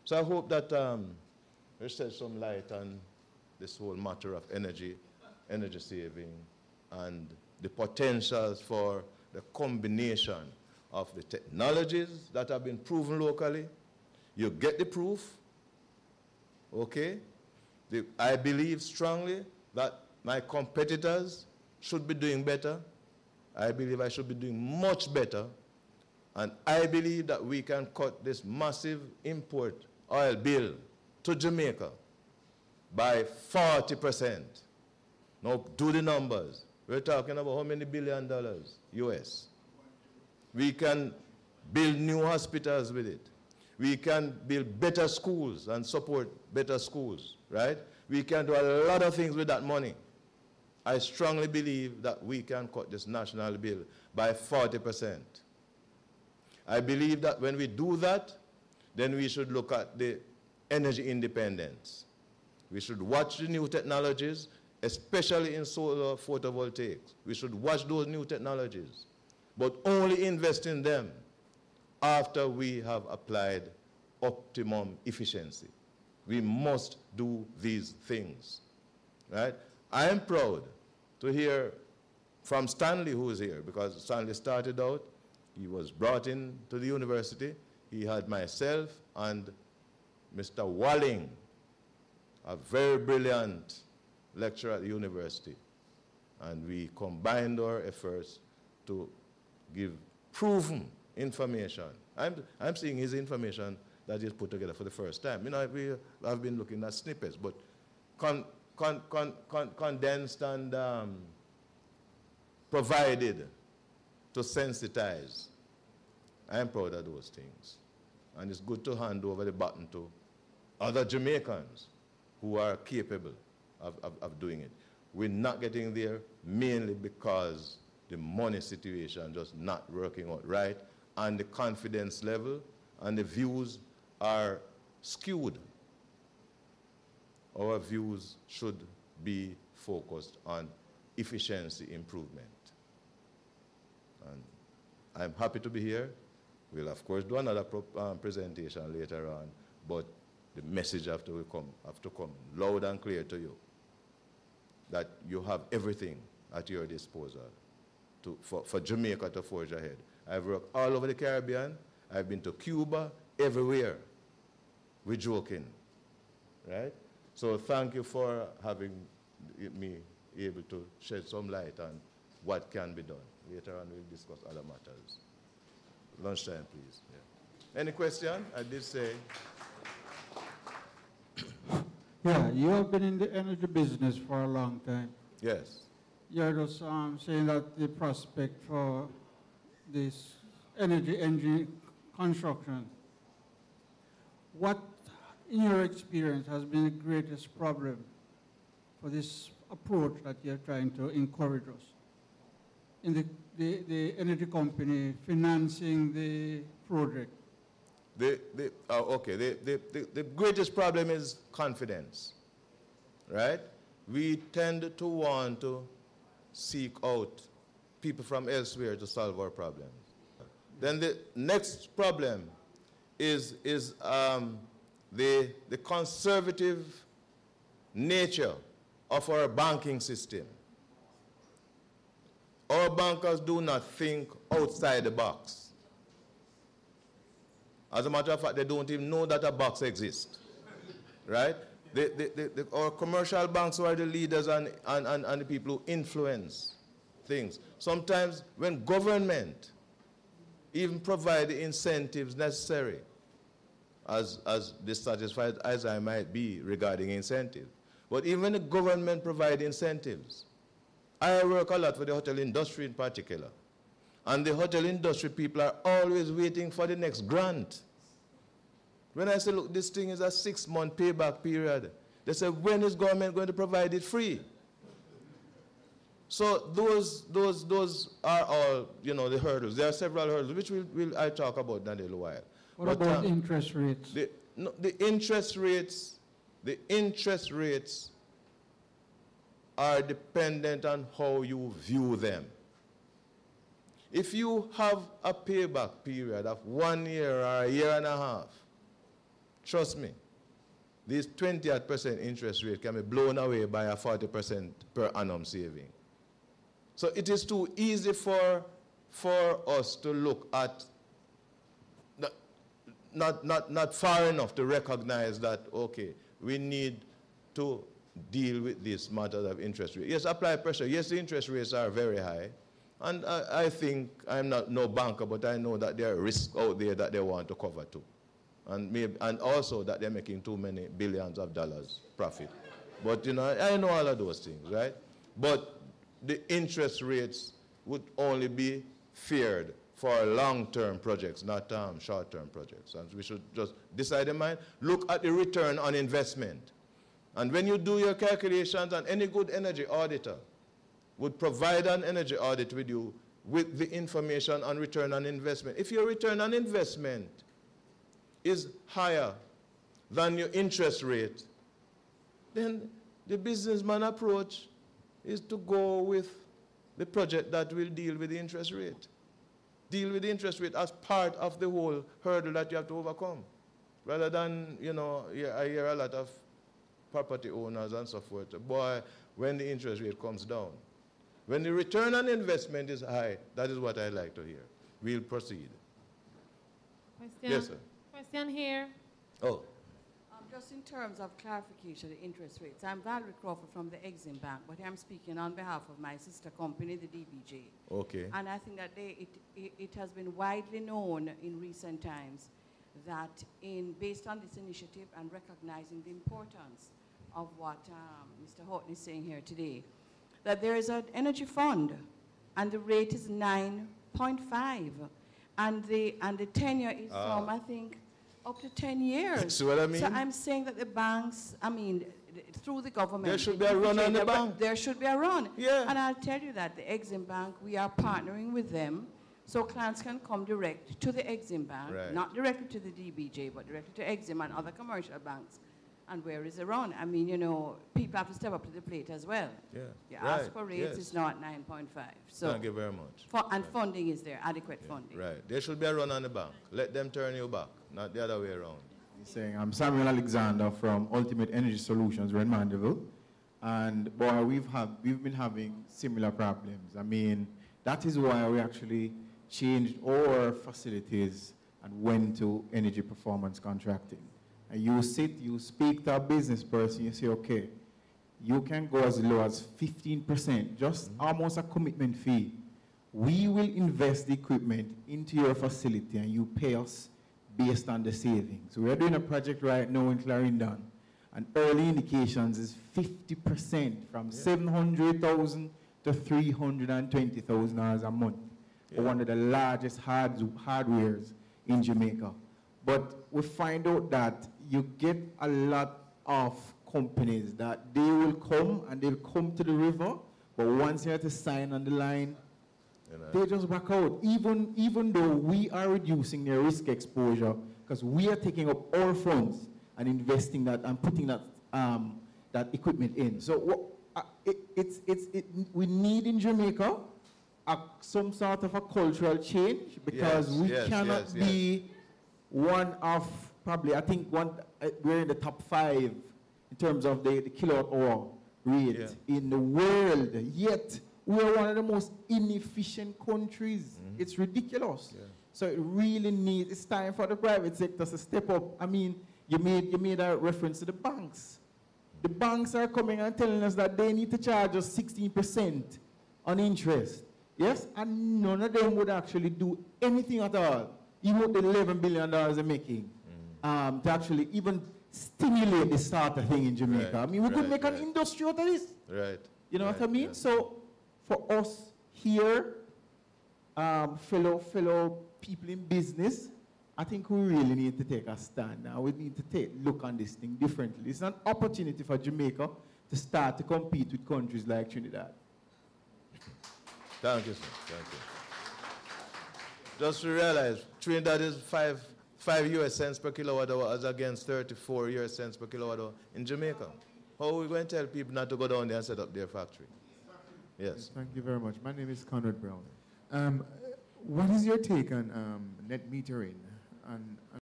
So I hope that we shed some light on this whole matter of energy saving, and the potentials for the combination of the technologies that have been proven locally. You get the proof, okay? I believe strongly that my competitors should be doing better. I believe I should be doing much better. And I believe that we can cut this massive import oil bill to Jamaica by 40%. Now, do the numbers. We're talking about how many $1 billion US. We can build new hospitals with it. We can build better schools and support better schools, right? We can do a lot of things with that money. I strongly believe that we can cut this national bill by 40%. I believe that when we do that, then we should look at the energy independence. We should watch the new technologies, especially in solar photovoltaics. We should watch those new technologies, but only invest in them after we have applied optimum efficiency. We must do these things, right? I am proud to hear from Stanley, who is here, because Stanley started out, he was brought in to the university. He had myself and Mr. Walling, a very brilliant lecturer at the university. And we combined our efforts to give proven information. I'm seeing his information that is put together for the first time. You know, I've been looking at snippets, but condensed and provided to sensitize. I am proud of those things. And it's good to hand over the baton to other Jamaicans who are capable of doing it. We're not getting there mainly because the money situation just not working out right, and the confidence level and the views are skewed. Our views should be focused on efficiency improvement. And I'm happy to be here. We'll, of course, do another presentation later on, but the message have to come loud and clear to you, that you have everything at your disposal for Jamaica to forge ahead. I've worked all over the Caribbean. I've been to Cuba, everywhere. We're joking, right? So thank you for having me able to shed some light on what can be done. Later on, we'll discuss other matters. Lunchtime, please. Yeah. Any question? I did say. Yeah, you have been in the energy business for a long time. Yes. You're just saying that the prospect for this energy engine construction, what, in your experience, has been the greatest problem for this approach that you're trying to encourage us in the energy company financing the project? The greatest problem is confidence, right? We tend to want to seek out people from elsewhere to solve our problems. Then the next problem is the conservative nature of our banking system. Our bankers do not think outside the box. As a matter of fact, they don't even know that a box exists, right? Our commercial banks are the leaders and the people who influence things. Sometimes when government even provide the incentives necessary, as dissatisfied as I might be regarding incentives, but even when the government provide incentives, I work a lot for the hotel industry in particular. And the hotel industry people are always waiting for the next grant. When I say, look, this thing is a 6-month payback period, they say, when is government going to provide it free? So those are all, you know, the hurdles. There are several hurdles, which I'll talk about in a little while. What about interest rates? The interest rates are dependent on how you view them. If you have a payback period of 1 year or a year and a half, Trust me. These 20% interest rate can be blown away by a 40% per annum saving. So it is too easy for us to look at, not far enough to recognize that, okay, we need to deal with this matter of interest rate. Yes, apply pressure. Yes, the interest rates are very high. And I think, I'm not no banker, but I know that there are risks out there that they want to cover too. And also that they're making too many billions of dollars profit. But, you know, I know all of those things, right? But the interest rates would only be feared for long-term projects, not short-term projects. And we should just decide in mind, look at the return on investment. And when you do your calculations, and any good energy auditor would provide an energy audit with you with the information on return on investment. If your return on investment is higher than your interest rate, then the businessman approach is to go with the project that will deal with the interest rate. Deal with the interest rate as part of the whole hurdle that you have to overcome. Rather than, you know, I hear a lot of property owners and so forth, boy, when the interest rate comes down, when the return on investment is high, that is what I like to hear. We'll proceed. Question. Yes, sir. Question here. Oh. Just in terms of clarification of the interest rates, I'm Valerie Crawford from the Exim Bank, but I'm speaking on behalf of my sister company, the DBJ. Okay. And I think that it has been widely known in recent times that based on this initiative and recognizing the importance of what Mr. Horton is saying here today, that there is an energy fund, and the rate is 9.5, and the tenure is from, I think, up to 10 years. See what I mean? So I'm saying that the banks, I mean, through the government. There should be a run on the bank. There should be a run. Yeah. And I'll tell you that the Exim Bank, we are partnering with them so clients can come direct to the Exim Bank, Right. not directly to the DBJ, but directly to Exim and other commercial banks. And where is the run? I mean, you know, people have to step up to the plate as well. Yeah. You Right. ask for rates, Yes. it's now at 9.5. So, Thank you very much. and funding is there, adequate funding. Right. There should be a run on the bank. Let them turn you back, not the other way around. Saying, I'm Samuel Alexander from Ultimate Energy Solutions. We're in Mandeville. And boy, we've been having similar problems. I mean, that is why we actually changed our facilities and went to energy performance contracting. And you speak to a business person, you say, okay, you can go as low as 15%, just almost a commitment fee. We will invest the equipment into your facility and you pay us based on the savings. We are doing a project right now in Clarendon, and early indications is 50% from $700,000 to $320,000 a month for one of the largest hardwares in Jamaica. But we find out that you get a lot of companies that they will come and they'll come to the river, but once you have to sign on the line, they just back out, even though we are reducing their risk exposure because we are taking up all funds and investing that and putting that equipment in. So we need in Jamaica some sort of a cultural change because we cannot be one of probably, I think we're in the top 5 in terms of the kilowatt hour rate in the world, yet we're one of the most inefficient countries. It's ridiculous. So it really needs, it's time for the private sector to step up. I mean, you made a reference to the banks. The banks are coming and telling us that they need to charge us 16% on interest. Yes? And none of them would actually do anything at all, even with the $11 billion they're making, to actually even stimulate the sort of thing in Jamaica. Right. I mean, we could make an industry out of this. Right. You know what I mean? So for us here, fellow people in business, I think we really need to take a stand now. We need to look on this thing differently. It's an opportunity for Jamaica to start to compete with countries like Trinidad. Thank you, sir. Thank you. Just to realize, Trinidad is 5 US cents per kilowatt hour as against 34 US cents per kilowatt hour in Jamaica. How are we going to tell people not to go down there and set up their factory? Yes. Thank you very much. My name is Conrad Brown. What is your take on net metering?